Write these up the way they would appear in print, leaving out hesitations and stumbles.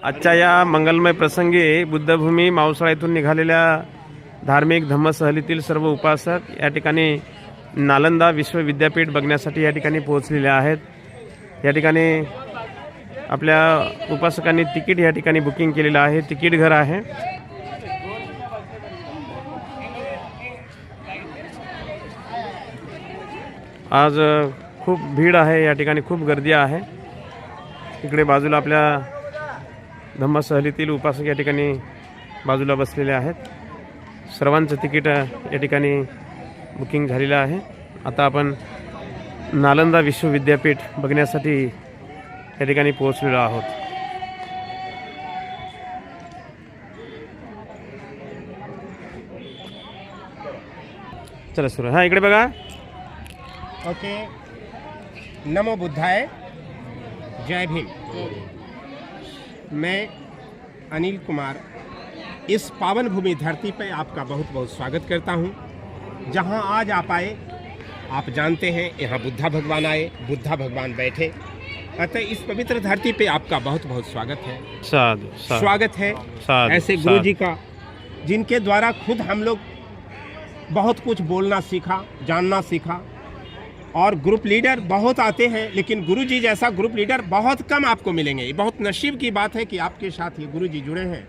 आजच्या या मंगलमय प्रसंगी बुद्धभूमी मावसाळा येथून निघालेल्या धार्मिक धम्मसहलीतील सर्व उपासक या ठिकाणी नालंदा विश्वविद्यापीठ बघण्यासाठी या ठिकाणी पोहोचलेले आहेत। या ठिकाणी आपल्या उपासकांनी तिकीट या ठिकाणी बुकिंग केलेलं आहे। तिकीट घर आहे। आज खूप भीड आहे, या ठिकाणी खूप गर्दी आहे। इकडे बाजूला आपल्या धम्मसहलीतील उपासक या ठिकाणी बाजूला बसलेले आहेत। सर्वांचं तिकीट या ठिकाणी बुकिंग झालेलं आहे। आता आपण नालंदा विश्वविद्यापीठ बघण्यासाठी या ठिकाणी पोहोचलेलो आहोत। चला सुरू। हां, इकडे बघा। ओके, नमो बुद्धाय, जय भीम। मैं अनिल कुमार इस पावन भूमि धरती पे आपका बहुत बहुत स्वागत करता हूँ। जहाँ आज आप आए, आप जानते हैं यहाँ बुद्धा भगवान आए, बुद्धा भगवान बैठे, अतः इस पवित्र धरती पे आपका बहुत बहुत स्वागत है। साधु स्वागत है ऐसे गुरु जी का, जिनके द्वारा खुद हम लोग बहुत कुछ बोलना सीखा, जानना सीखा। और ग्रुप लीडर बहुत आते हैं, लेकिन गुरुजी जैसा ग्रुप लीडर बहुत कम आपको मिलेंगे। ये बहुत नसीब की बात है कि आपके साथ ये गुरुजी जुड़े हैं।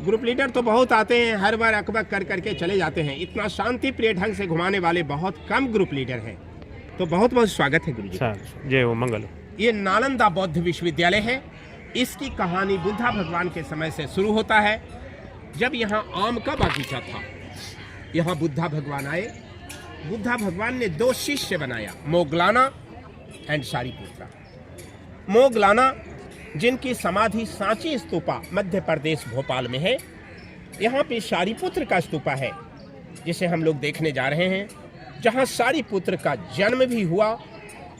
ग्रुप लीडर तो बहुत आते हैं, हर बार अकबक कर करके चले जाते हैं। इतना शांति प्रिय ढंग से घुमाने वाले बहुत कम ग्रुप लीडर हैं। तो बहुत बहुत स्वागत है गुरुजी। जय हो मंगल। ये नालंदा बौद्ध विश्वविद्यालय है। इसकी कहानी बुद्धा भगवान के समय से शुरू होता है। जब यहाँ आम का बागीचा था, यहाँ बुद्धा भगवान आए। बुद्धा भगवान ने दो शिष्य बनाया, मोगलाना एंड सारीपुत्रा। मोगलाना, जिनकी समाधि सांची स्तूपा मध्य प्रदेश भोपाल में है। यहाँ पे सारीपुत्र का स्तूपा है, जिसे हम लोग देखने जा रहे हैं, जहाँ सारीपुत्र का जन्म भी हुआ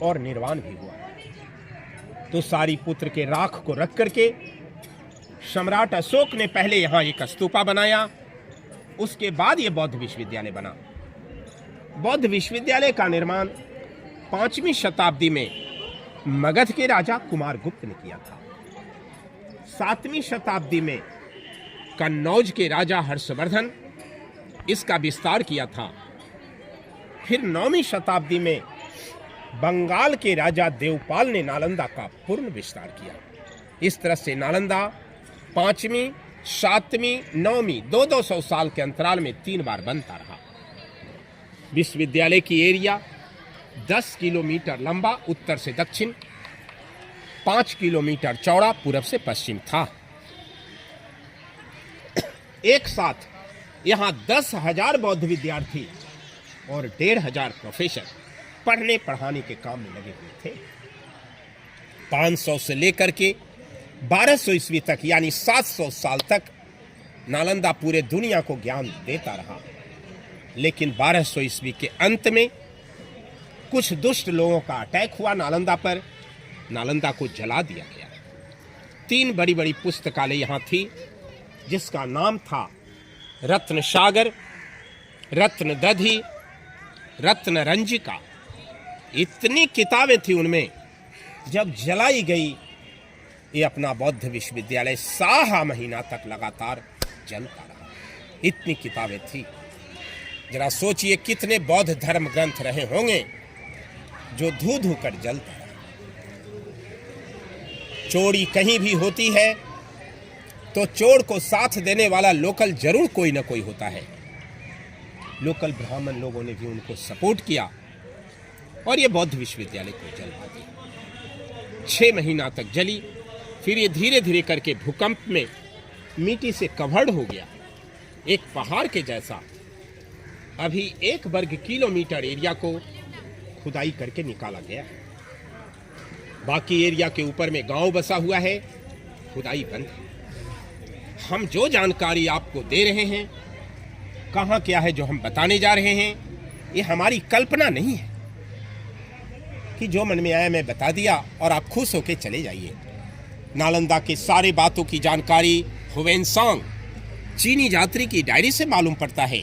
और निर्वाण भी हुआ। तो सारीपुत्र के राख को रख करके सम्राट अशोक ने पहले यहाँ एक स्तूपा बनाया। उसके बाद ये बौद्ध विश्वविद्यालय बना। बौद्ध विश्वविद्यालय का निर्माण 5वीं शताब्दी में मगध के राजा कुमारगुप्त ने किया था। 7वीं शताब्दी में कन्नौज के राजा हर्षवर्धन इसका विस्तार किया था। फिर 9वीं शताब्दी में बंगाल के राजा देवपाल ने नालंदा का पूर्ण विस्तार किया। इस तरह से नालंदा 5वीं, 7वीं, 9वीं 200 साल के अंतराल में 3 बार बनता रहा। विश्वविद्यालय की एरिया 10 किलोमीटर लंबा उत्तर से दक्षिण, 5 किलोमीटर चौड़ा पूरब से पश्चिम था। एक साथ यहाँ 10,000 बौद्ध विद्यार्थी और 1,500 प्रोफेसर पढ़ने पढ़ाने के काम में लगे हुए थे। 500 से लेकर के 1200 ईस्वी तक, यानी 700 साल तक नालंदा पूरे दुनिया को ज्ञान देता रहा। लेकिन 1200 ईस्वी के अंत में कुछ दुष्ट लोगों का अटैक हुआ नालंदा पर। नालंदा को जला दिया गया। 3 बड़ी बड़ी पुस्तकालय यहाँ थी, जिसका नाम था रत्न सागर, रत्न दधी, रत्न रंजिका। इतनी किताबें थी उनमें। जब जलाई गई, ये अपना बौद्ध विश्वविद्यालय 6 महीना तक लगातार जलता रहा। इतनी किताबें थी। जरा सोचिए कितने बौद्ध धर्म ग्रंथ रहे होंगे जो धू धू कर जलता रहा। चोरी कहीं भी होती है तो चोर को साथ देने वाला लोकल जरूर कोई ना कोई होता है। लोकल ब्राह्मण लोगों ने भी उनको सपोर्ट किया और ये बौद्ध विश्वविद्यालय को जलवा दिया। 6 महीना तक जली। फिर ये धीरे धीरे करके भूकंप में मिट्टी से कवर्ड हो गया, एक पहाड़ के जैसा। अभी 1 वर्ग किलोमीटर एरिया को खुदाई करके निकाला गया है। बाकी एरिया के ऊपर में गांव बसा हुआ है, खुदाई बंद है। हम जो जानकारी आपको दे रहे हैं, कहाँ क्या है जो हम बताने जा रहे हैं, ये हमारी कल्पना नहीं है कि जो मन में आया मैं बता दिया और आप खुश होके चले जाइए। नालंदा के सारे बातों की जानकारी हुवेनसांग चीनी यात्री की डायरी से मालूम पड़ता है,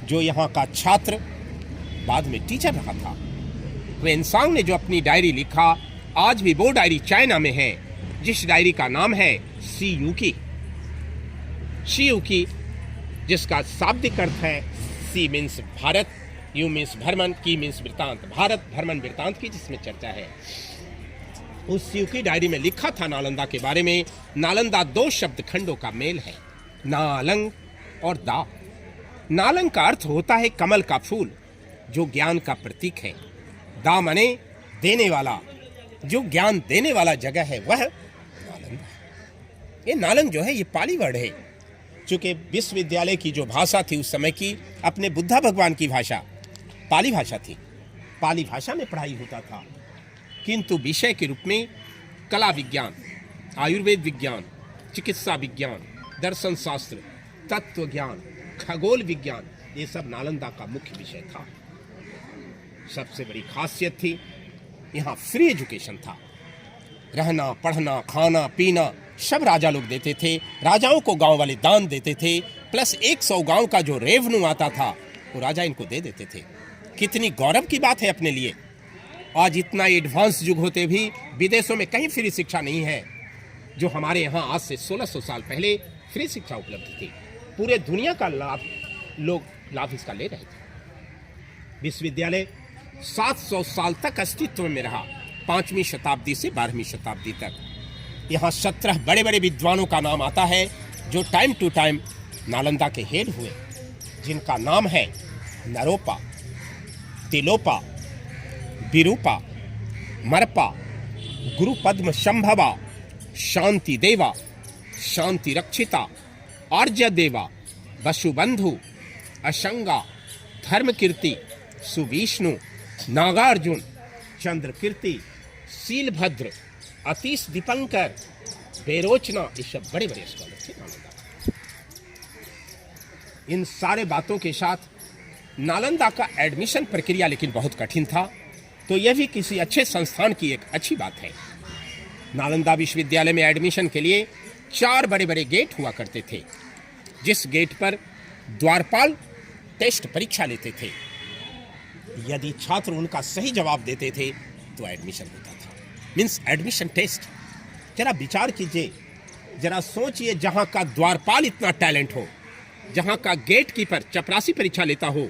जो यहाँ का छात्र बाद में टीचर रहा था। हुवेनसांग ने जो अपनी डायरी लिखा, आज भी वो डायरी चाइना में है जिस डायरी का नाम है सीयूकी। सीयूकी जिसका शाब्दिक अर्थ है C means Bharat, U means भ्रमण, की मीन्स वृत्तांत, भारत भ्रमण वृत्तांत की जिसमें चर्चा है। उस सीयूकी डायरी में लिखा था नालंदा के बारे में। नालंदा 2 शब्द खंडों का मेल है, नालंग और दा। नालंग का अर्थ होता है कमल का फूल, जो ज्ञान का प्रतीक है। दा मने देने वाला, जो ज्ञान देने वाला जगह है वह नालंदा। ये नालंग जो है ये पाली वर्ड है, चूंकि विश्वविद्यालय की जो भाषा थी उस समय की अपने बुद्धा भगवान की भाषा पाली भाषा थी। पाली भाषा में पढ़ाई होता था, किंतु विषय के रूप में कला विज्ञान, आयुर्वेद विज्ञान, चिकित्सा विज्ञान, दर्शन शास्त्र, तत्व ज्ञान, खगोल विज्ञान, ये सब नालंदा का मुख्य विषय था। सबसे बड़ी खासियत थी यहाँ फ्री एजुकेशन था। रहना, पढ़ना, खाना, पीना सब राजा लोग देते थे। राजाओं को गांव वाले दान देते थे, प्लस 100 गांव का जो रेवन्यू आता था वो राजा इनको दे देते थे। कितनी गौरव की बात है अपने लिए। आज इतना एडवांस युग होते भी विदेशों में कहीं फ्री शिक्षा नहीं है, जो हमारे यहाँ आज से 1600 साल पहले फ्री शिक्षा उपलब्ध थी। पूरे दुनिया का लाभ इसका ले रहे थे। विश्वविद्यालय 700 साल तक अस्तित्व में रहा, 5वीं शताब्दी से 12वीं शताब्दी तक। यहाँ 17 बड़े बड़े विद्वानों का नाम आता है जो टाइम टू टाइम नालंदा के हेड हुए, जिनका नाम है नरोपा, तिलोपा, विरूपा, मरपा, गुरु पद्म संभवा, शांति देवा, शांति रक्षिता, आर्य देवा, वसुबंधु, अशंगा, धर्म कीर्ति, सुविष्णु, नागार्जुन, चंद्र कीर्ति, शीलभद्र, अतीश दीपंकर, बेरोचना, ये सब बड़े बड़े स्कॉलर थे नालंदा। इन सारे बातों के साथ नालंदा का एडमिशन प्रक्रिया लेकिन बहुत कठिन था, तो यह भी किसी अच्छे संस्थान की एक अच्छी बात है। नालंदा विश्वविद्यालय में एडमिशन के लिए 4 बड़े बड़े गेट हुआ करते थे, जिस गेट पर द्वारपाल टेस्ट परीक्षा लेते थे। यदि छात्र उनका सही जवाब देते थे तो एडमिशन होता था, मीन्स एडमिशन टेस्ट। जरा विचार कीजिए, जरा सोचिए, जहां का द्वारपाल इतना टैलेंट हो, जहां का गेट कीपर चपरासी परीक्षा लेता हो,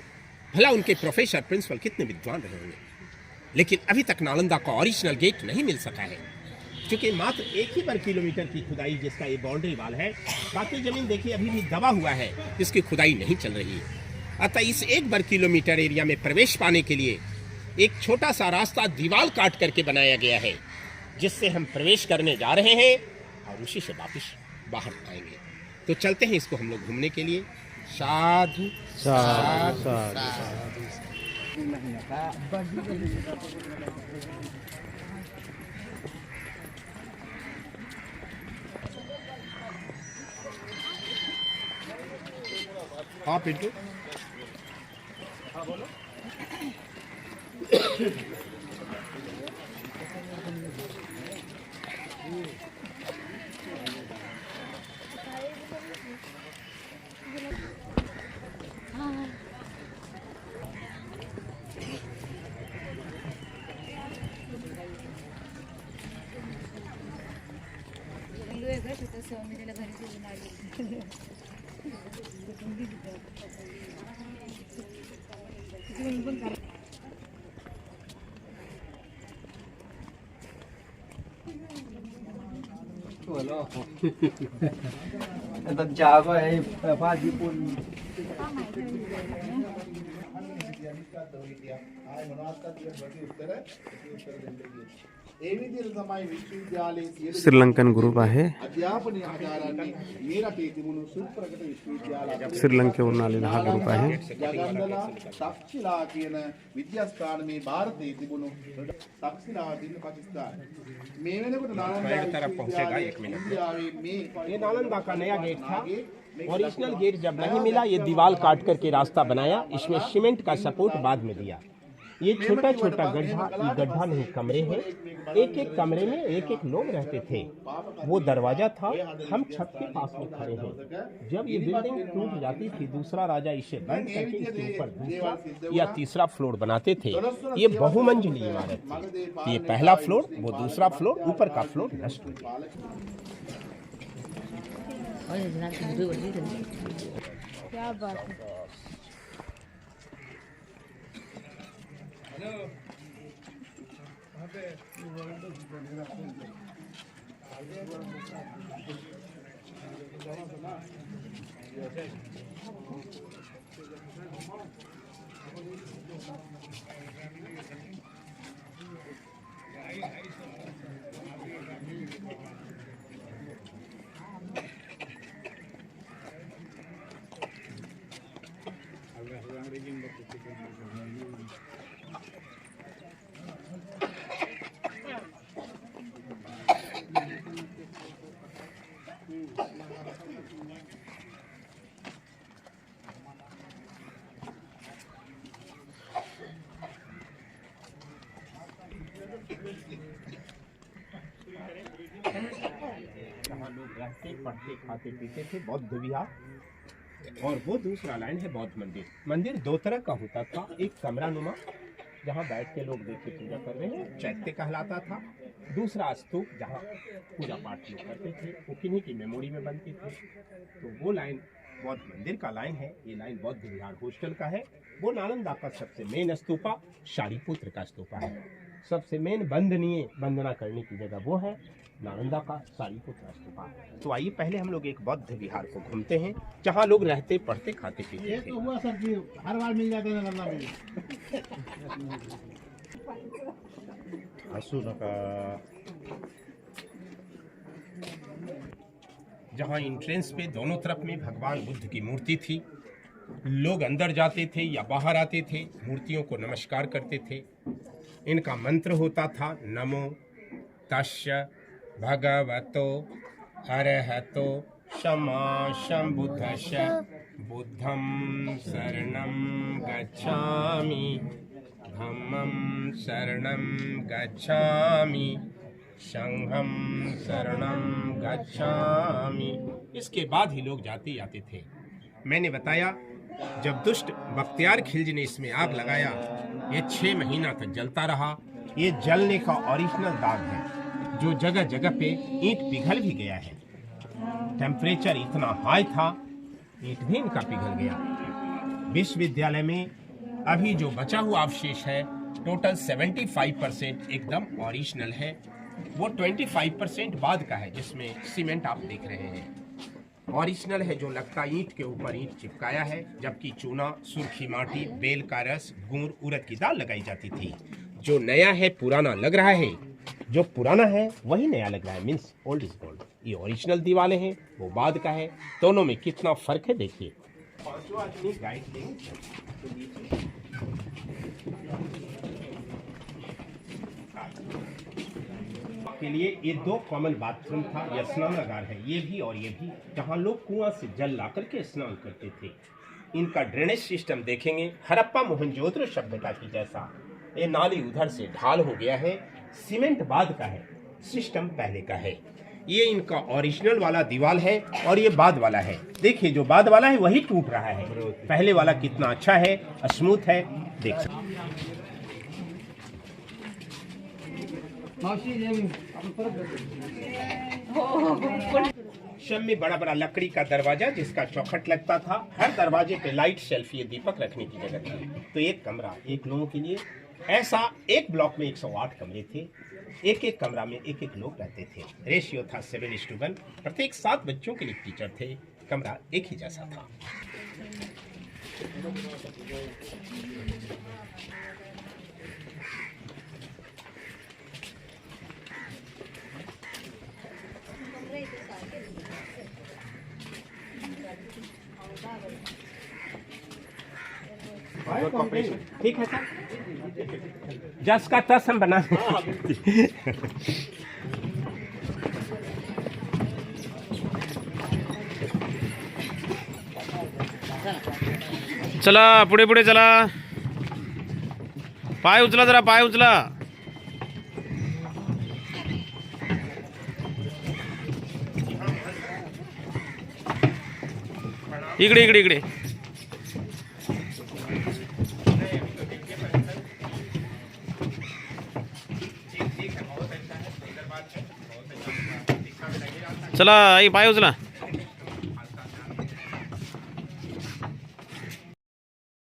भला उनके प्रोफेसर प्रिंसिपल कितने विद्वान रहे होंगे। लेकिन अभी तक नालंदा का ओरिजिनल गेट नहीं मिल सका है, क्योंकि मात्र 1 ही वर्ग किलोमीटर की खुदाई जिसका ये बाउंड्री वाल है, बाकी जमीन देखिए अभी भी दबा हुआ है, इसकी खुदाई नहीं चल रही है। अतः इस 1 वर्ग किलोमीटर एरिया में प्रवेश पाने के लिए एक छोटा सा रास्ता दीवार काट करके बनाया गया है, जिससे हम प्रवेश करने जा रहे हैं और उसी से वापस बाहर आएंगे। तो चलते हैं इसको हम लोग घूमने के लिए। साधु साधु साधु। हाँ पिंटू, हाँ बोलो। मी त्याला घरी सोडून आली. tần trà vậy phaญี่ปุ่น Sri Lankan group आहे. श्रीलंकेवरून आलेला हा ग्रुप आहे. ये नालंदा का नया गेट था। ओरिजिनल गेट जब नहीं मिला, ये दीवार काट करके रास्ता बनाया, इसमें सीमेंट का सपोर्ट बाद में दिया। ये छोटा छोटा गड्ढा, ये गड्ढा नहीं कमरे हैं। एक एक कमरे में एक एक लोग रहते थे। वो दरवाजा था, हम छत के पास में खड़े हैं। जब ये बिल्डिंग टूट जाती थी, दूसरा राजा इसे बंद करके इसके ऊपर दूसरा या तीसरा फ्लोर बनाते थे। ये बहुमंजिली इमारत थी। ये पहला फ्लोर, वो दूसरा फ्लोर, ऊपर का फ्लोर नष्ट हो गया। क्या बात है। जहाँ लोग रहते, पढ़ते, खाते, पीते थे, बौद्ध विहार। और वो दूसरा लाइन है बौद्ध मंदिर। मंदिर दो तरह का होता था। एक कमरा नुमा, जहाँ बैठ के लोग देख के पूजा कर रहे हैं, चैत्य कहलाता था। दूसरा स्तूप, जहाँ पूजा पाठ लोग करते थे, वो किन्हीं की मेमोरी में बनती थी। तो वो लाइन बौद्ध मंदिर का लाइन है। ये लाइन बौद्ध विहार हॉस्टल का है। वो नालंदा का सबसे मेन स्तूपा शालिपुत्र का स्तूपा है। सबसे मेन बंदनीय वंदना करने की जगह वो है नालंदा का शालिपुत्र स्तूपा। तो आइए पहले हम लोग एक बौद्ध विहार को घूमते हैं, जहाँ लोग रहते, पढ़ते, खाते, पीते थे। तो हुआ सर जी, हर बार मिल जाते हैं नालंदा में। जहाँ एंट्रेंस पे दोनों तरफ में भगवान बुद्ध की मूर्ति थी। लोग अंदर जाते थे या बाहर आते थे, मूर्तियों को नमस्कार करते थे। इनका मंत्र होता था नमो तस्य भगवतो अरहतो सम्मा सम्बुद्धस्य बुद्धं शरणं गच्छामि धम्मं शरणं गच्छामि संघं शरणं गच्छामि। इसके बाद ही लोग जाते आते थे। मैंने बताया जब दुष्ट बख्तियार खिलजी ने इसमें आग लगाया, ये 6 महीना तक जलता रहा। ये जलने का ओरिजिनल दाग है, जो जगह जगह पे ईंट पिघल भी गया है। टेम्परेचर इतना हाई था, ईंट भी इनका पिघल गया। विश्वविद्यालय में अभी जो बचा हुआ अवशेष है, टोटल 75% एकदम ओरिजिनल है। वो 25% बाद का है, जिसमें सीमेंट आप देख रहे हैं। ओरिजिनल है, जो लगता ईंट के ऊपर ईंट चिपकाया है, जबकि चूना, सुर्खी माटी, बेल का रस, गुड़, उड़द की दाल लगाई जाती थी। जो नया है पुराना लग रहा है, जो पुराना है वही नया लग रहा है, मीन्स ओल्ड इज गोल्ड। ये ओरिजिनल दीवारें हैं, वो बाद का है। दोनों में कितना फर्क है देखिए। के लिए ये 2 कॉमन बाथरूम था। यह स्नानागार है, ये भी और ये भी, जहाँ लोग कुआं से जल ला करके स्नान करते थे। इनका ड्रेनेज सिस्टम देखेंगे हड़प्पा मोहनजोदड़ो सभ्यता की जैसा। ये नाली उधर से ढाल हो गया है। सीमेंट बाद का है, सिस्टम पहले का है। ये इनका ओरिजिनल वाला दीवार है और ये बाद वाला है। देखिए जो बाद वाला है वही टूट रहा है, पहले वाला कितना अच्छा है, स्मूथ है, देख सकते। शम में बड़ा बड़ा लकड़ी का दरवाजा, जिसका चौखट लगता था। हर दरवाजे पे लाइट शेल्फ, ये दीपक रखने की जगह थी। तो एक कमरा एक लोगों के लिए। ऐसा एक ब्लॉक में 108 कमरे थे। एक एक कमरा में एक एक लोग रहते थे। रेशियो था 7:1। प्रत्येक 7 बच्चों के लिए टीचर थे। कमरा एक ही जैसा था। ठीक है सर, जस का तस हम बना। चला पुढे पुढे चला। पाय उचला जरा, पाय उचला. इकडे इकडे इकडे. चला आई, पाय उचला.